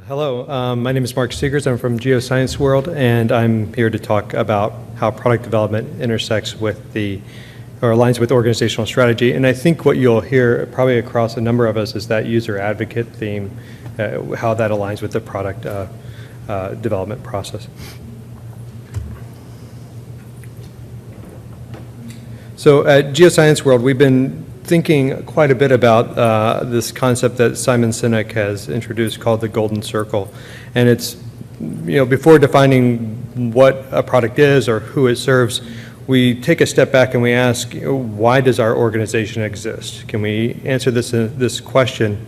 Hello, my name is Mark Seegers. I'm from GeoScience World, and I'm here to talk about how product development intersects with or aligns with organizational strategy. And I think what you'll hear probably across a number of us is that user advocate theme, how that aligns with the product development process. So at GeoScience World, we've been thinking quite a bit about this concept that Simon Sinek has introduced called the golden circle. And it's, before defining what a product is or who it serves, we take a step back and we ask, why does our organization exist? Can we answer this question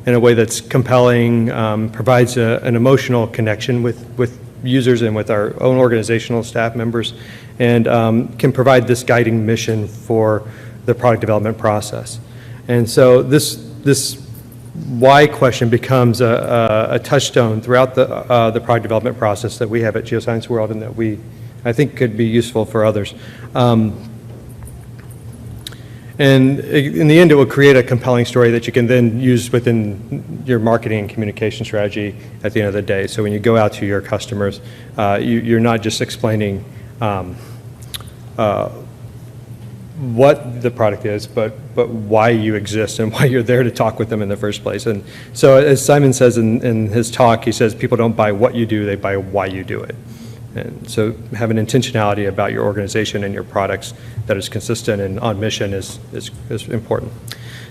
in a way that's compelling, provides an emotional connection with users and with our own organizational staff members, and can provide this guiding mission for the product development process. And so this why question becomes a touchstone throughout the product development process that we have at GeoScience World, and that I think could be useful for others. And in the end, it will create a compelling story that you can then use within your marketing and communication strategy at the end of the day. So when you go out to your customers, you're not just explaining what the product is, but why you exist and why you're there to talk with them in the first place. And so as Simon says in his talk, he says people don't buy what you do, they buy why you do it. And so have an intentionality about your organization and your products that is consistent and on mission is important.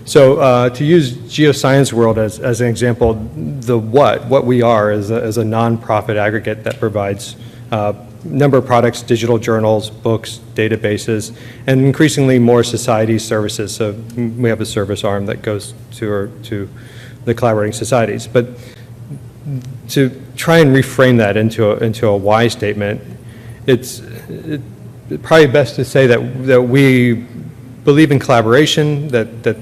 So to use GeoScience World as an example, the what we are is a nonprofit aggregate that provides number of products, digital journals, books, databases, and increasingly more society services. So we have a service arm that goes to the collaborating societies. But to try and reframe that into a why statement, it's probably best to say that we believe in collaboration, that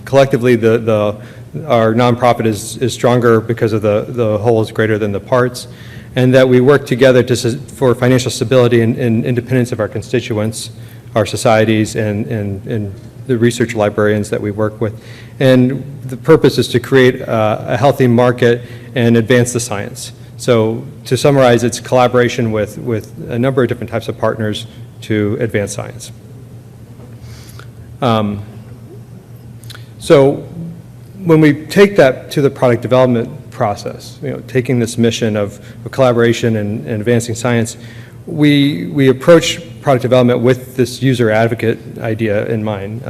collectively our nonprofit is stronger because of the whole is greater than the parts, and that we work together for financial stability and independence of our constituents, our societies, and the research librarians that we work with. And the purpose is to create a healthy market and advance the science. So to summarize, it's collaboration with a number of different types of partners to advance science. So when we take that to the product development process, taking this mission of collaboration and advancing science, we approach product development with this user advocate idea in mind.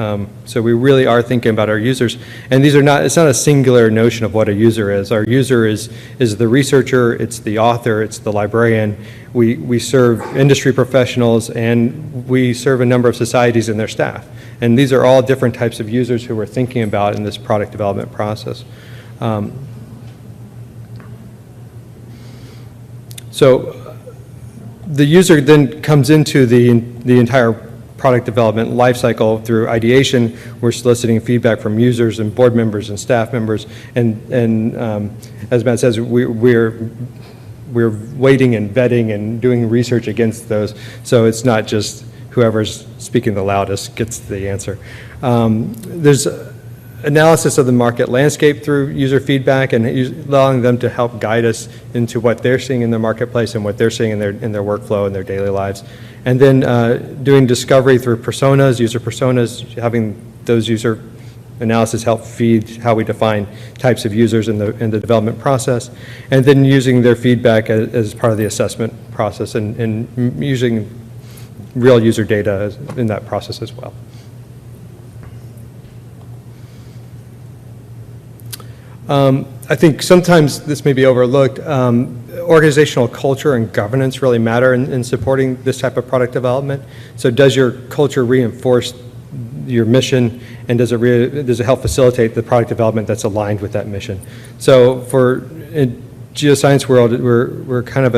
So we really are thinking about our users, and it's not a singular notion of what a user is. Our user is the researcher, it's the author, it's the librarian. We serve industry professionals, and we serve a number of societies and their staff. And these are all different types of users who we're thinking about in this product development process. So the user then comes into the entire product development lifecycle through ideation. We're soliciting feedback from users and board members and staff members, and as Matt says, we're weighting and vetting and doing research against those. So it's not just whoever's speaking the loudest gets the answer. There's analysis of the market landscape through user feedback and allowing them to help guide us into what they're seeing in the marketplace and what they're seeing in their workflow and their daily lives. And then doing discovery through personas, user personas, having those user analysis help feed how we define types of users in the development process, and then using their feedback as part of the assessment process and using real user data in that process as well. I think sometimes this may be overlooked. Organizational culture and governance really matter in supporting this type of product development. So does your culture reinforce your mission, and does it help facilitate the product development that's aligned with that mission? So in GeoScience World, we're kind of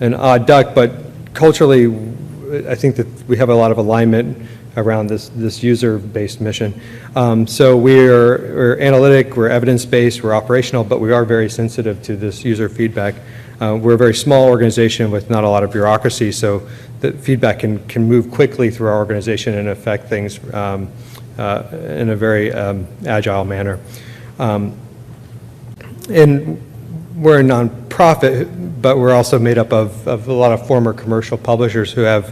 an odd duck, but culturally, I think that we have a lot of alignment around this user-based mission. So we're analytic, we're evidence-based, we're operational, but we are very sensitive to this user feedback. We're a very small organization with not a lot of bureaucracy, so the feedback can move quickly through our organization and affect things in a very agile manner. And we're a nonprofit, but we're also made up of a lot of former commercial publishers who have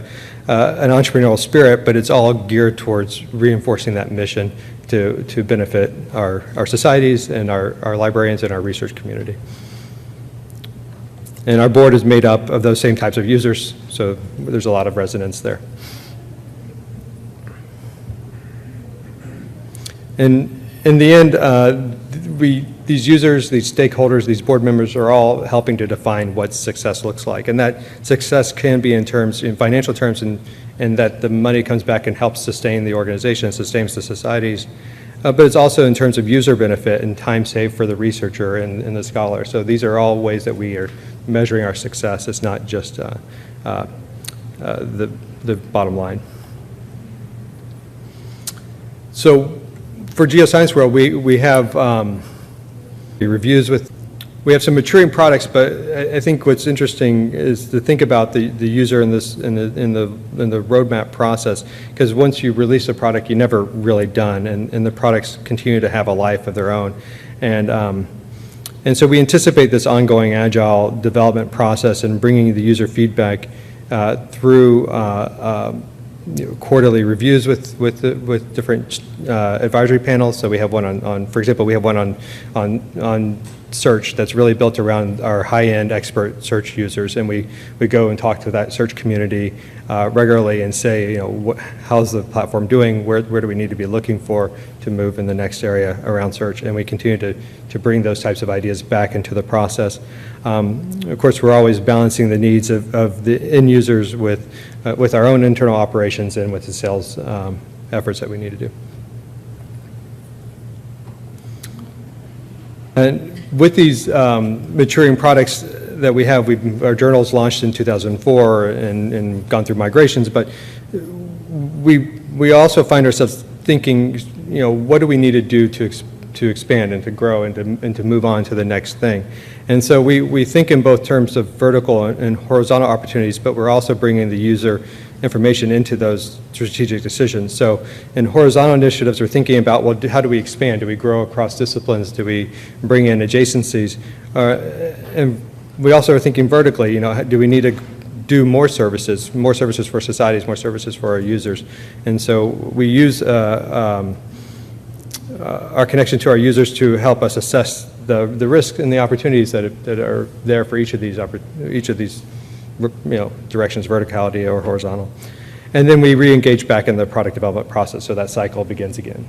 an entrepreneurial spirit, but it's all geared towards reinforcing that mission to benefit our societies and our librarians and our research community. And our board is made up of those same types of users, so there's a lot of resonance there. And in the end, these users, these stakeholders, these board members are all helping to define what success looks like. And that success can be in financial terms, and that the money comes back and helps sustain the organization, sustains the societies. But it's also in terms of user benefit and time saved for the researcher and the scholar. So these are all ways that we are measuring our success. It's not just the bottom line. So for GeoScience World, we have reviews we have some maturing products, but I think what's interesting is to think about the user in the roadmap process, because once you release a product, you're never really done, and the products continue to have a life of their own. And so we anticipate this ongoing agile development process and bringing the user feedback through quarterly reviews with different advisory panels. So we have one on, for example, we have one on search that's really built around our high-end expert search users, and we go and talk to that search community regularly and say, how's the platform doing? Where do we need to be looking for to move in the next area around search? And we continue to bring those types of ideas back into the process. Of course, we're always balancing the needs of the end users with our own internal operations and with the sales efforts that we need to do. And with these maturing products that we have, our journals launched in 2004 and gone through migrations, but we also find ourselves thinking, what do we need to do to expand and to grow and to move on to the next thing? And so we think in both terms of vertical and horizontal opportunities, but we're also bringing the user information into those strategic decisions. So in horizontal initiatives, we're thinking about, well, how do we expand? Do we grow across disciplines? Do we bring in adjacencies? And we also are thinking vertically, do we need to do more services for societies, more services for our users? And so we use our connection to our users to help us assess the risk and the opportunities that are there for each of these directions, verticality or horizontal. And then we re-engage back in the product development process, so that cycle begins again.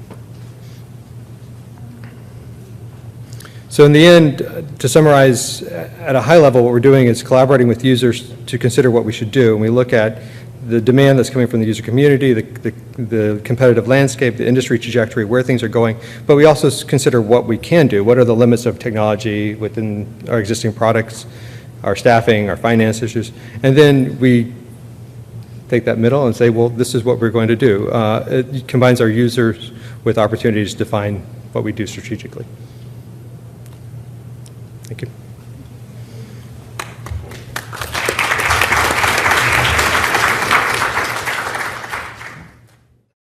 So in the end, to summarize, at a high level, what we're doing is collaborating with users to consider what we should do. And we look at the demand that's coming from the user community, the competitive landscape, the industry trajectory, where things are going, but we also consider what we can do. What are the limits of technology within our existing products, our staffing, our finance issues, and then we take that middle and say, well, this is what we're going to do. It combines our users with opportunities to define what we do strategically. Thank you.